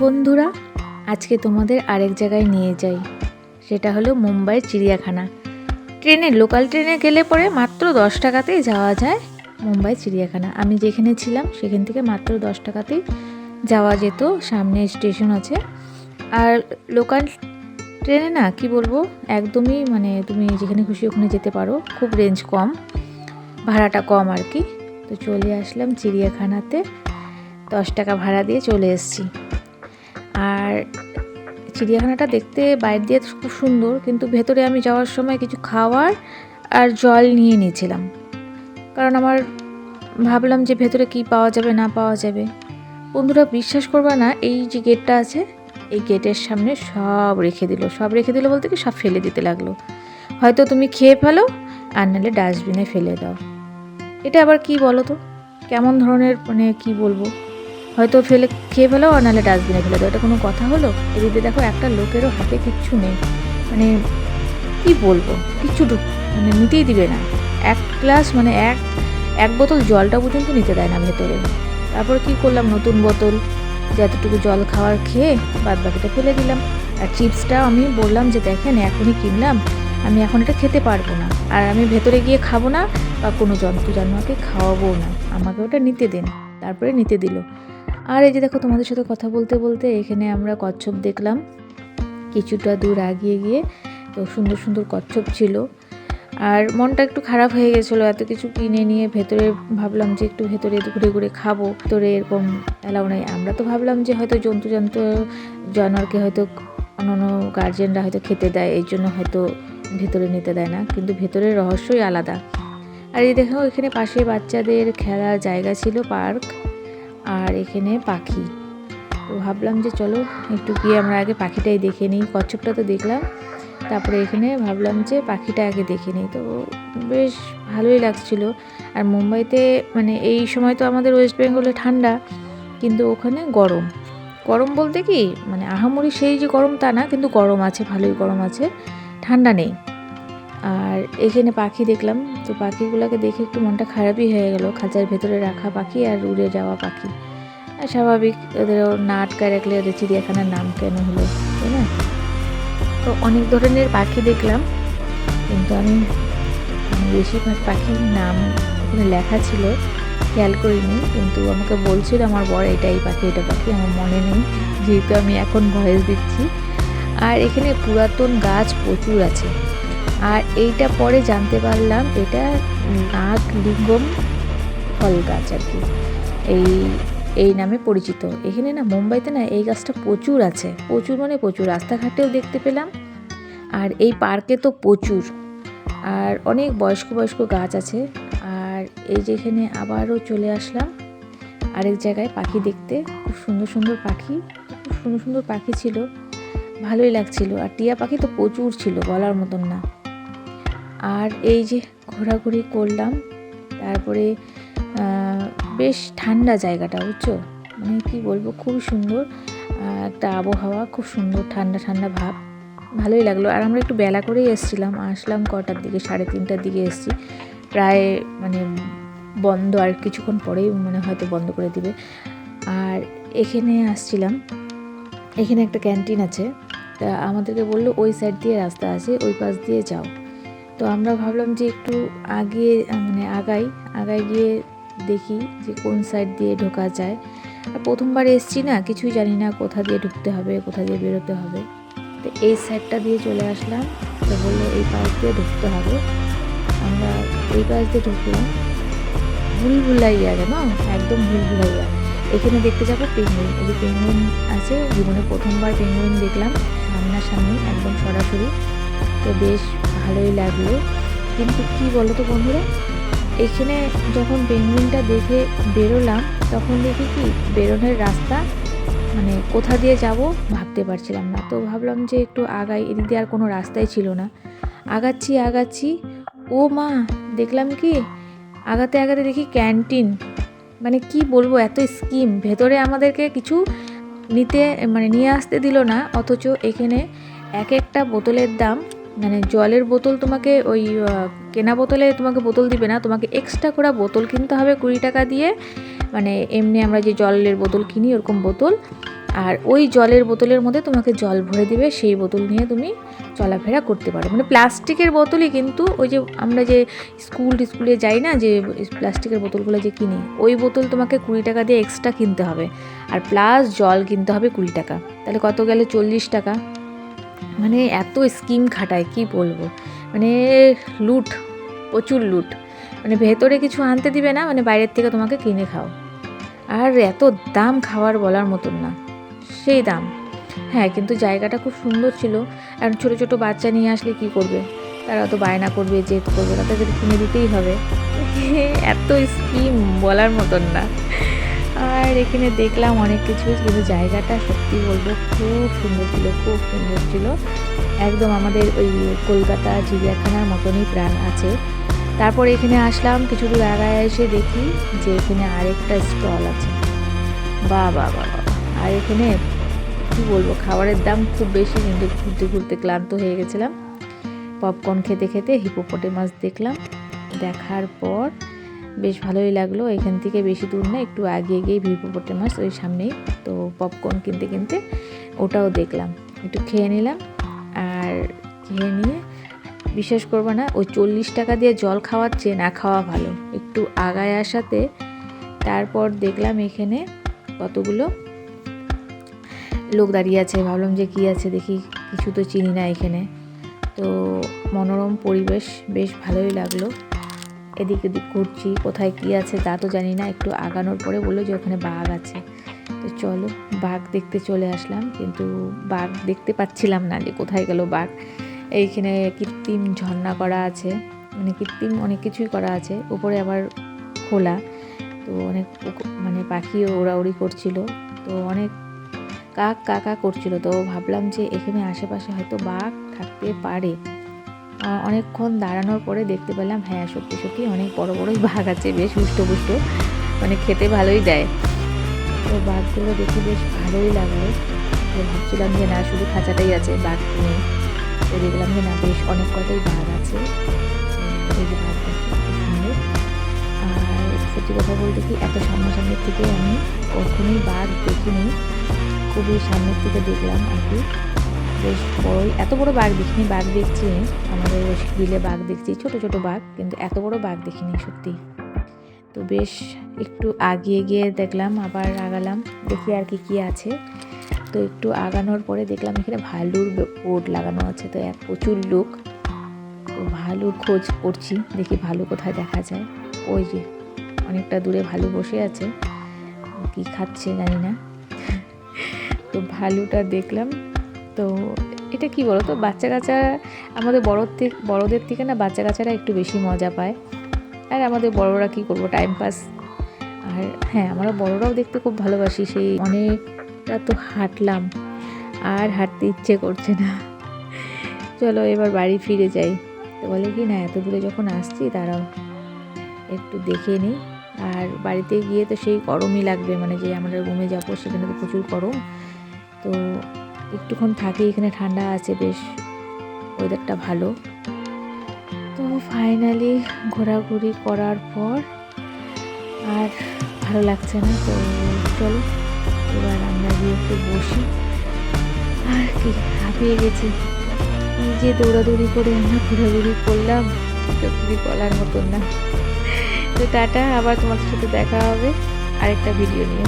বন্ধুরা, আজকে তোমাদের আরেক জায়গায় নিয়ে যাই। সেটা হলো মুম্বাইয়ের চিড়িয়াখানা। লোকাল ট্রেনে গেলে পরে মাত্র 10 টাকাতেই যাওয়া যায় মুম্বাই চিড়িয়াখানা। আমি যেখানে ছিলাম সেখান থেকে মাত্র 10 টাকাতেই যাওয়া যেত। সামনে স্টেশন আছে। আর লোকাল ট্রেনে না কি বলবো, একদমই তুমি যেখানে খুশি ওখানে যেতে পারো। খুব রেঞ্জ কম, ভাড়াটা কম আর কি। তো চলে আসলাম চিড়িয়াখানাতে, 10 টাকা ভাড়া দিয়ে চলে এসেছি। আর চিড়িয়াখানাটা দেখতে বাইরে দিয়ে খুব সুন্দর, কিন্তু ভেতরে আমি যাওয়ার সময় কিছু খাওয়ার আর জল নিয়ে নিয়েছিলাম, কারণ আমার ভাবলাম যে ভেতরে কি পাওয়া যাবে না পাওয়া যাবে। বন্ধুরা, বিশ্বাস করবা না, এই যে গেটটা আছে, এই গেটের সামনে সব রেখে দিল বলতে কি সব ফেলে দিতে লাগলো। হয়তো তুমি খেয়ে ফেলো আর নাহলে ডাস্টবিনে ফেলে দাও। এটা আবার কি বলো তো, কেমন ধরনের কি বলবো, হয়তো খেয়ে ফেলো আর নাহলে ডাস্টবিনে ফেলে দাও, এটা কোনো কথা হলো? এদিকে দেখো একটা লোকেরও হাতে কিচ্ছু নেই, কি বলবো, কিচ্ছু নিতেই দিবে না। এক গ্লাস এক বোতল জলটা পর্যন্ত নিতে দেয় না ভেতরে। তারপর কি করলাম, নতুন বোতল যতটুকু জল খাওয়ার খেয়ে বাদ বাকিটা ফেলে দিলাম। আর চিপসটাও আমি বললাম যে দেখেন এখনই কিনলাম, আমি এখন এটা খেতে পারবো না, আর আমি ভেতরে গিয়ে খাবো না বা কোনো জন্তু জানোয়ারকে খাওয়াবো না, আমাকে ওটা নিতে দিন। তারপরে নিতে দিল। আর এই যে দেখো, তোমাদের সাথে কথা বলতে বলতে এখানে আমরা কচ্ছপ দেখলাম কিছুটা দূর আগিয়ে গিয়ে। তো সুন্দর সুন্দর কচ্ছপ ছিল, আর মনটা একটু খারাপ হয়ে গেছিলো। এত কিছু কিনে নিয়ে ভেতরে ভাবলাম যে একটু ভেতরে ঘুরে ঘুরে খাবো, ভেতরে এরকম এলাও নেই। আমরা তো ভাবলাম যে হয়তো জন্তু জানোয়ারকে হয়তো অন্য গার্জেনরা হয়তো খেতে দেয়, এই জন্য হয়তো ভেতরে নিতে দেয় না, কিন্তু ভেতরের রহস্যই আলাদা। আর এই দেখো, এখানে পাশে বাচ্চাদের খেলার জায়গা ছিল, পার্ক, আর এখানে পাখি। তো ভাবলাম যে চলো একটু গিয়ে আমরা আগে পাখিটাই দেখে নিই। কচ্ছপটা তো দেখলাম, তারপরে এখানে ভাবলাম যে পাখিটা আগে দেখে নিই। তো বেশ ভালোই লাগছিল। আর মুম্বাইতে এই সময় তো আমাদের ওয়েস্ট বেঙ্গলে ঠান্ডা, কিন্তু ওখানে গরম। গরম বলতে কি আহামরি সেই যে গরম তা না, কিন্তু গরম আছে, ভালোই গরম আছে, ঠান্ডা নেই। আর এখানে পাখি দেখলাম, তো পাখিগুলোকে দেখে একটু মনটা খারাপই হয়ে গেল। খাঁচার ভেতরে রাখা পাখি আর উড়ে যাওয়া পাখি, আর স্বাভাবিক, ওদেরও না আটকায় রাখলে ওদের চিড়িয়াখানার নাম কেন হলো, তাই না? তো অনেক ধরনের পাখি দেখলাম, কিন্তু আমি বেশিরভাগ পাখির নাম ওখানে লেখা ছিল খেয়াল করিনি, কিন্তু আমাকে বলছিল আমার বর এটা এই পাখি এটা পাখি, আমার মনে নেই, যেহেতু আমি এখন ভয়েস দিচ্ছি। আর এখানে পুরাতন গাছ প্রচুর আছে। আর এইটা পরে জানতে পারলাম এটা নাগলিঙ্গম ফল গাছ আর কি, এই নামে পরিচিত। এখানে না মুম্বাইতে না এই গাছটা প্রচুর আছে, প্রচুর, রাস্তাঘাটেও দেখতে পেলাম, আর এই পার্কে তো প্রচুর। আর অনেক বয়স্ক গাছ আছে। আর এই যে এখানে আবারও চলে আসলাম আরেক জায়গায় পাখি দেখতে। খুব সুন্দর পাখি ছিল, ভালোই লাগছিল। আর টিয়া পাখি তো প্রচুর ছিল, বলার মতন না। আর এই যে ঘোরাঘুরি করলাম, তারপরে বেশ ঠান্ডা জায়গাটা, বুঝছো, কি বলবো, খুবই সুন্দর একটা আবহাওয়া, খুব সুন্দর ঠান্ডা ভাব, ভালোই লাগলো। আর আমরা একটু বেলা করেই এসেছিলাম, আসলাম কটার দিকে, 3:30টার দিকে এসেছি। প্রায় বন্ধ, আর কিছুক্ষণ পরেই হয়তো বন্ধ করে দিবে। আর এখানে আসছিলাম, এখানে একটা ক্যান্টিন আছে, তা আমাদেরকে বললো ওই সাইড দিয়ে রাস্তা আছে, ওই পাশ দিয়ে যাও। তো আমরা ভাবলাম যে একটু আগায় গিয়ে দেখি যে কোন সাইড দিয়ে ঢোকা যায়। আর প্রথমবার এসছি না, কিছুই জানি না কোথা দিয়ে ঢুকতে হবে, কোথা দিয়ে বেরোতে হবে। তো এই সাইডটা দিয়ে চলে আসলাম, তো বললো এই পাশ দিয়ে ঢুকতে হবে। আমরা এই পাশ দিয়ে ঢুকলাম, ভুলভুলাইয়া, জানো, একদম ভুলভুলাইয়া। এখানে দেখতে যাবো পেঙ্গুইন, এই যে পেঙ্গুইন আছে, জীবনে প্রথমবার পেঙ্গুইন দেখলাম সামনাসামনি, একদম সরাসরি। তো বেশ ভালোই লাগলো। কিন্তু কি বলো তো বন্ধুরা, এখানে যখন পেঙ্গুইনটা দেখে বেরোলাম, তখন দেখি কি বেরোনোর রাস্তা কোথা দিয়ে যাব ভাবতে পারছিলাম না। তো ভাবলাম যে একটু আগাই, এদিক দিয়ে আর কোনো রাস্তাই ছিল না। আগাচ্ছি, ও মা, দেখলাম কি আগাতে দেখি ক্যান্টিন। কি বলবো, এত স্কিম, ভেতরে আমাদেরকে কিছু নিয়ে আসতে দিল না, অথচ এখানে এক একটা বোতলের দাম, জলের বোতল তোমাকে ওই কেনা বোতলে তোমাকে বোতল দিবে না, তোমাকে এক্সট্রা করে বোতল কিনতে হবে 20 টাকা দিয়ে। এমনি আমরা যে জলের বোতল কিনি ওরকম বোতল, আর ওই জলের বোতলের মধ্যে তোমাকে জল ভরে দিবে, সেই বোতল নিয়ে তুমি চলাফেরা করতে পারো। মানে প্লাস্টিকের বোতলই, কিন্তু ওই যে আমরা যে স্কুলে যাই না, যে প্লাস্টিকের বোতলগুলো যে কিনি, ওই বোতল তোমাকে 20 টাকা দিয়ে এক্সট্রা কিনতে হবে, আর প্লাস জল কিনতে হবে 20 টাকা। তাহলে কত গেলে 40 টাকা। মানে এত স্কিম খাটায় কি বলবো, মানে লুট, প্রচুর লুট। মানে ভেতরে কিছু আনতে দিবে না, মানে বাইরের থেকে তোমাকে কিনে খাও। আর এত দাম খাওয়ার বলার মতন না, সেই দাম। হ্যাঁ, কিন্তু জায়গাটা খুব সুন্দর ছিল। আর ছোটো ছোটো বাচ্চা নিয়ে আসলে কি করবে, তারা তো বায়না করবে, জেদ করবে, তাদের কিনে দিতেই হবে। এত স্কিম বলার মতন না। আর এখানে দেখলাম অনেক কিছু, কিন্তু জায়গাটা সত্যি বলবো খুব সুন্দর ছিল, খুব সুন্দর ছিল। একদম আমাদের ওই কলকাতা চিড়িয়াখানার মতনই প্রাণ আছে। তারপর এখানে আসলাম, কিছু দূর আগায় এসে দেখি যে এখানে আরেকটা স্টল আছে। বাবা বাবা! আর এখানে কী বলবো, খাবারের দাম খুব বেশি, কিন্তু ঘুরতে ঘুরতে ক্লান্ত হয়ে গেছিলাম। পপকর্ন খেতে খেতে হিপোপটেমাস দেখলাম। দেখার পর বেশ ভালোই লাগলো। এখান থেকে বেশি দূর না, একটু আগিয়ে গিয়ে হিপোপটেমাস ওই সামনেই। তো পপকর্ন কিনতে কিনতে ওটাও দেখলাম, একটু খেয়ে নিলাম। আর খেয়ে নিয়ে বিশ্বাস করবো না, ওই 40 টাকা দিয়ে জল খাওয়ার চেয়ে না খাওয়া ভালো। একটু আগায় আসাতে তারপর দেখলাম এখানে কতগুলো লোক দাঁড়িয়ে আছে। ভাবলাম যে কী আছে দেখি, কিছু তো চিনি না এখানে। তো মনোরম পরিবেশ, বেশ ভালোই লাগলো। এদিক ওদিক ঘুরছি, কোথায় কী আছে তা তো জানি না। একটু আগানোর পরে বললো যে ওখানে বাঘ আছে। তো চলো, বাঘ দেখতে চলে আসলাম, কিন্তু বাঘ দেখতে পাচ্ছিলাম না যে কোথায় গেল বাঘ। এইখানে কৃত্রিম ঝর্ণা করা আছে, মানে কৃত্রিম অনেক কিছুই করা আছে, উপরে আবার খোলা। তো অনেক মানে পাখিও ওড়াউড়ি করছিল, তো অনেক কাক কাকা করছিল। তো ভাবলাম যে এখানে আশেপাশে হয়তো বাঘ থাকতে পারে। অনেকক্ষণ দাঁড়ানোর পরে দেখতে পেলাম, হ্যাঁ সত্যি সত্যি অনেক বড় বড়ই বাঘ আছে, বেশ হুষ্টপুষ্ট, মানে খেতে ভালোই দেয়। তো বাঘগুলো দেখে বেশ ভালোই লাগলো। তো ভাবছিলাম যে না, শুধু খাঁচাটাই আছে, বাঘ নেই। তো দেখলাম যে না, বেশ অনেক কটাই বাঘ আছে। এই যে বাঘ দেখে খুব সুন্দর। আর সত্যি কথা বলতে কি, এত সামনাসামনির থেকে আমি কখনোই বাঘ দেখিনি, খুবই সামনের থেকে দেখলাম আর কি। বেশ বড়ই, এত বড় বাঘ দেখিনি। বাঘ দেখছি আমাদের বিলে বাঘ দেখছি, ছোট ছোট বাঘ, কিন্তু এত বড় বাঘ দেখিনি সত্যি। তো বেশ একটু আগিয়ে গিয়ে দেখলাম, আবার আগালাম, দেখি আর কি কি আছে। তো একটু আগানোর পরে দেখলাম এখানে ভালুর বোর্ড লাগানো আছে। তো প্রচুর লোক, তো ভালুর খোঁজ করছি, দেখি ভালু কোথায় দেখা যায়। ওই যে অনেকটা দূরে ভালু বসে আছে, কি খাচ্ছে জানি না। তো ভালুটা দেখলাম। তো এটা কি বলো তো, বাচ্চা কাচ্চা, আমাদের বড়দের থেকে না বাচ্চা কাচ্চারা একটু বেশি মজা পায়। আর আমাদের বড়রা কি করবো, টাইম পাস। আর হ্যাঁ, আমরা বড়রাও দেখতে খুব ভালোবাসি। সেই অনেকটা তো হাঁটলাম, আর হাঁটতে ইচ্ছে করছে না। চলো এবার বাড়ি ফিরে যাই। তো বলে কি না, এত দূরে যখন আসছি দাঁড়াও একটু দেখে নিই। আর বাড়িতে গিয়ে তো সেই গরমই লাগবে, মানে যে আমরা রুমে যাবো সেখানে তো প্রচুর গরম। তো একটুক্ষণ থাকি, এখানে ঠান্ডা আছে, বেশ ওয়েদারটা ভালো। তো ফাইনালি ঘোরাঘুরি করার পর আর ভালো লাগছে না। তো চলো এবার আমরা গিয়ে একটু বসি। আর কি হাঁপিয়ে গেছি, এই যে দৌড়াদৌড়ি করে আমরা ঘোরাঘুরি করলাম, সত্যি বলার মতন না। তো টাটা, আবার তোমাদের সাথে দেখা হবে আরেকটা ভিডিও নিয়ে।